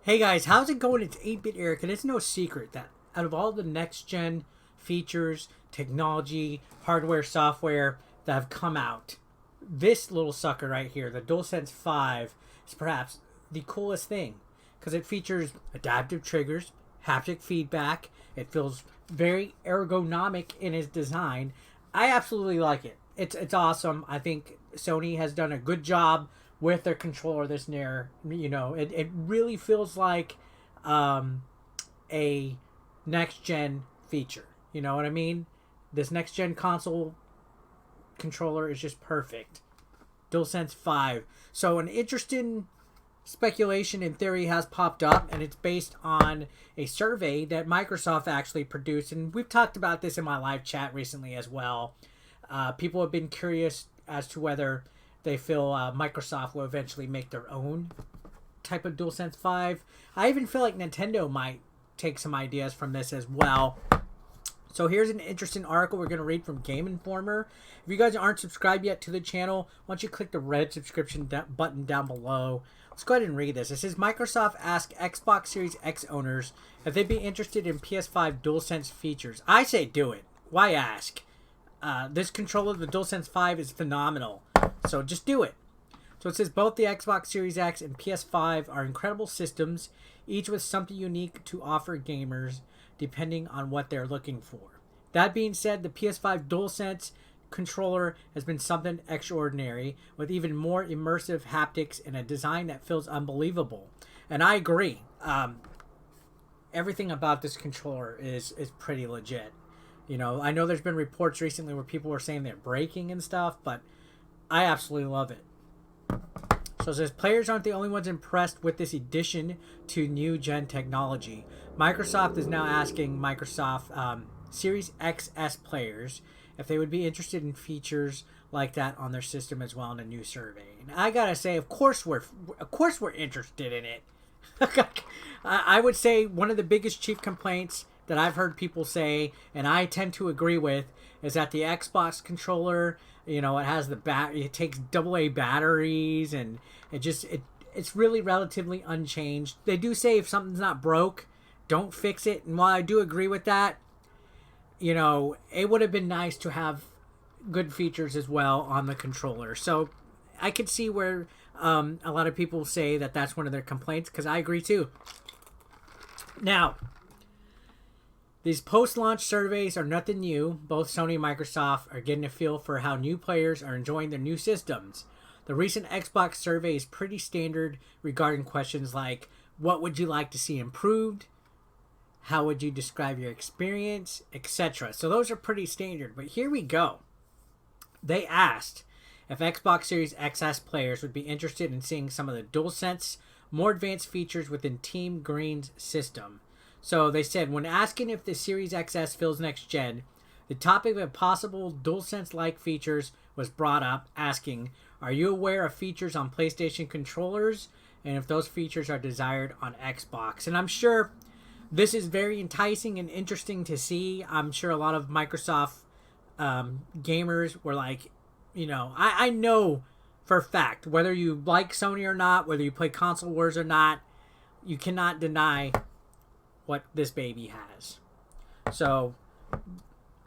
Hey guys, how's it going? It's 8-Bit Eric, and it's no secret that out of all the next-gen features, technology, hardware, software that have come out, this little sucker right here, the DualSense 5, is perhaps the coolest thing because it features adaptive triggers, haptic feedback. It feels very ergonomic in its design. I absolutely like it. It's awesome. I think Sony has done a good job with their controller this near. It really feels like a next gen feature. You know what I mean? This next gen console controller is just perfect. DualSense 5. So an interesting speculation in theory has popped up, and it's based on a survey that Microsoft actually produced, and we've talked about this in my live chat recently as well. People have been curious as to whether they feel Microsoft will eventually make their own type of DualSense 5. I even feel like Nintendo might take some ideas from this as well. So here's an interesting article we're going to read from Game Informer. If you guys aren't subscribed yet to the channel, why don't you click the red subscription button down below. Let's go ahead and read this. It says, Microsoft asked Xbox Series X owners if they'd be interested in PS5 DualSense features. I say do it. Why ask? This controller, the DualSense 5, is phenomenal. So just do it. So it says both the Xbox Series X and PS5 are incredible systems, each with something unique to offer gamers depending on what they're looking for. That being said, the PS5 DualSense controller has been something extraordinary with even more immersive haptics and a design that feels unbelievable. And I agree. Everything about this controller is pretty legit. You know, I know there's been reports recently where people were saying they're breaking and stuff, but I absolutely love it. So it says, players aren't the only ones impressed with this addition to new gen technology. Microsoft is now asking Microsoft Series XS players if they would be interested in features like that on their system as well in a new survey. And I gotta say, of course we're interested in it. I would say one of the biggest chief complaints that I've heard people say, and I tend to agree with, is that the Xbox controller, you know, it has it takes AA batteries, and it's really relatively unchanged. They do say if something's not broke, don't fix it. And while I do agree with that, you know, it would have been nice to have good features as well on the controller. So I could see where a lot of people say that that's one of their complaints, because I agree too. Now, these post-launch surveys are nothing new. Both Sony and Microsoft are getting a feel for how new players are enjoying their new systems. The recent Xbox survey is pretty standard regarding questions like, what would you like to see improved? How would you describe your experience? Etc. So those are pretty standard. But here we go. They asked if Xbox Series XS players would be interested in seeing some of the DualSense more advanced features within Team Green's system. So they said, when asking if the Series XS feels next gen, the topic of possible DualSense-like features was brought up, asking, are you aware of features on PlayStation controllers, and if those features are desired on Xbox? And I'm sure this is very enticing and interesting to see. I'm sure a lot of Microsoft gamers were like, you know, I know for a fact, whether you like Sony or not, whether you play console wars or not, you cannot deny what this baby has. So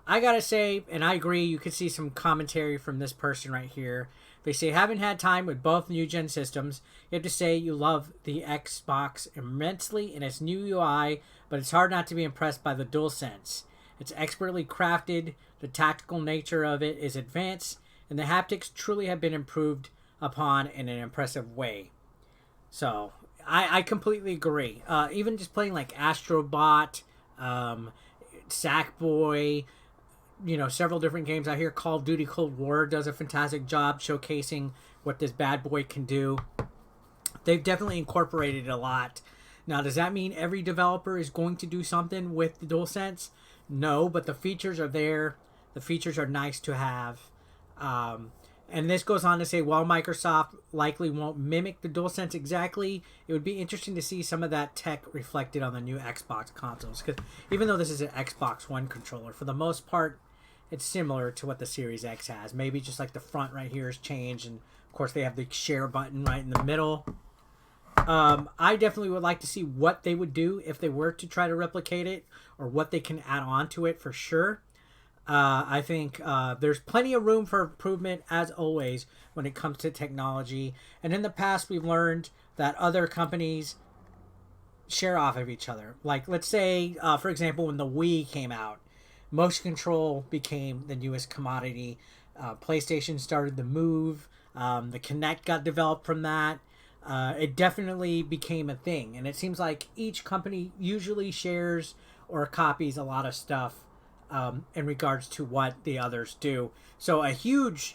I gotta say, and I agree, you could see some commentary from this person right here. They say, haven't had time with both new gen systems. You have to say you love the Xbox immensely in its new UI, but it's hard not to be impressed by the DualSense. It's expertly crafted, the tactical nature of it is advanced, and the haptics truly have been improved upon in an impressive way. So I completely agree. Even just playing like Astrobot, Sackboy, you know, several different games out here. Call of Duty Cold War does a fantastic job showcasing what this bad boy can do. They've definitely incorporated it a lot. Now, does that mean every developer is going to do something with the DualSense? No, but the features are there. The features are nice to have. And this goes on to say, while Microsoft likely won't mimic the DualSense exactly, it would be interesting to see some of that tech reflected on the new Xbox consoles. Because even though this is an Xbox One controller, for the most part, it's similar to what the Series X has. Maybe just like the front right here has changed. And, of course, they have the share button right in the middle. I definitely would like to see what they would do if they were to try to replicate it, or what they can add on to it for sure. I think there's plenty of room for improvement, as always, when it comes to technology. And in the past, we've learned that other companies share off of each other. Like, let's say, for example, when the Wii came out, motion control became the newest commodity. PlayStation started the Move. The Kinect got developed from that. It definitely became a thing. And it seems like each company usually shares or copies a lot of stuff in regards to what the others do. So a huge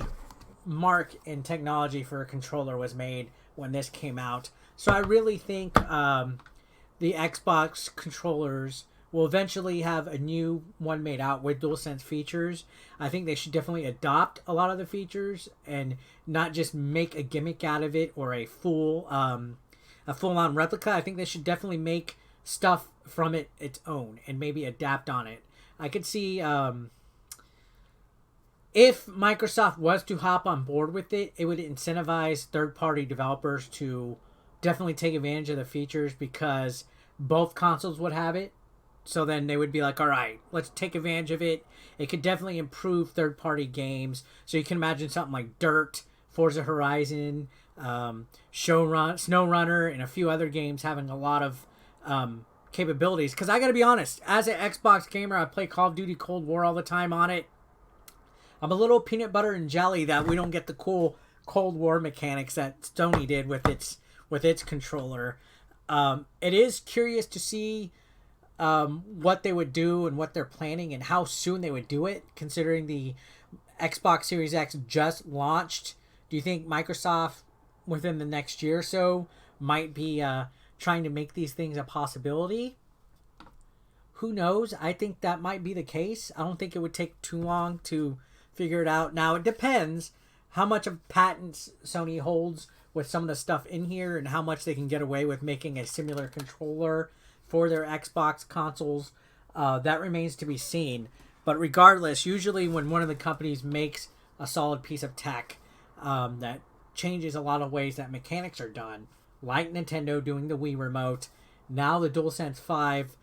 mark in technology for a controller was made when this came out. So I really think the Xbox controllers will eventually have a new one made out with DualSense features. I think they should definitely adopt a lot of the features and not just make a gimmick out of it or a full-on replica. I think they should definitely make stuff from it its own and maybe adapt on it. I could see if Microsoft was to hop on board with it, it would incentivize third-party developers to definitely take advantage of the features, because both consoles would have it. So then they would be like, all right, let's take advantage of it. It could definitely improve third-party games. So you can imagine something like Dirt, Forza Horizon, SnowRunner, and a few other games having a lot of capabilities. Because I got to be honest, as an Xbox gamer, I play Call of Duty Cold War all the time on it. I'm a little peanut butter and jelly that we don't get the cool Cold War mechanics that Sony did with its controller. It is curious to see what they would do and what they're planning and how soon they would do it, considering the Xbox Series X just launched. Do you think Microsoft, within the next year or so, might be trying to make these things a possibility? Who knows? I think that might be the case. I don't think it would take too long to figure it out. Now, it depends how much of patents Sony holds with some of the stuff in here and how much they can get away with making a similar controller for their Xbox consoles. That remains to be seen. But regardless, usually when one of the companies makes a solid piece of tech that changes a lot of ways that mechanics are done, like Nintendo doing the Wii Remote, now the DualSense 5,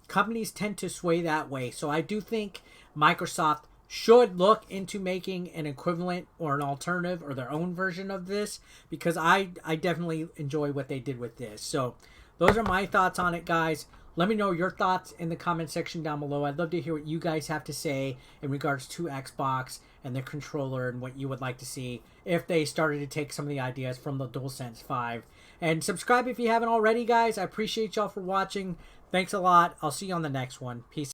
companies tend to sway that way. So I do think Microsoft should look into making an equivalent or an alternative or their own version of this, because I definitely enjoy what they did with this. So those are my thoughts on it, guys. Let me know your thoughts in the comment section down below. I'd love to hear what you guys have to say in regards to Xbox and the controller and what you would like to see if they started to take some of the ideas from the DualSense 5. And subscribe if you haven't already, guys. I appreciate y'all for watching. Thanks a lot. I'll see you on the next one. Peace.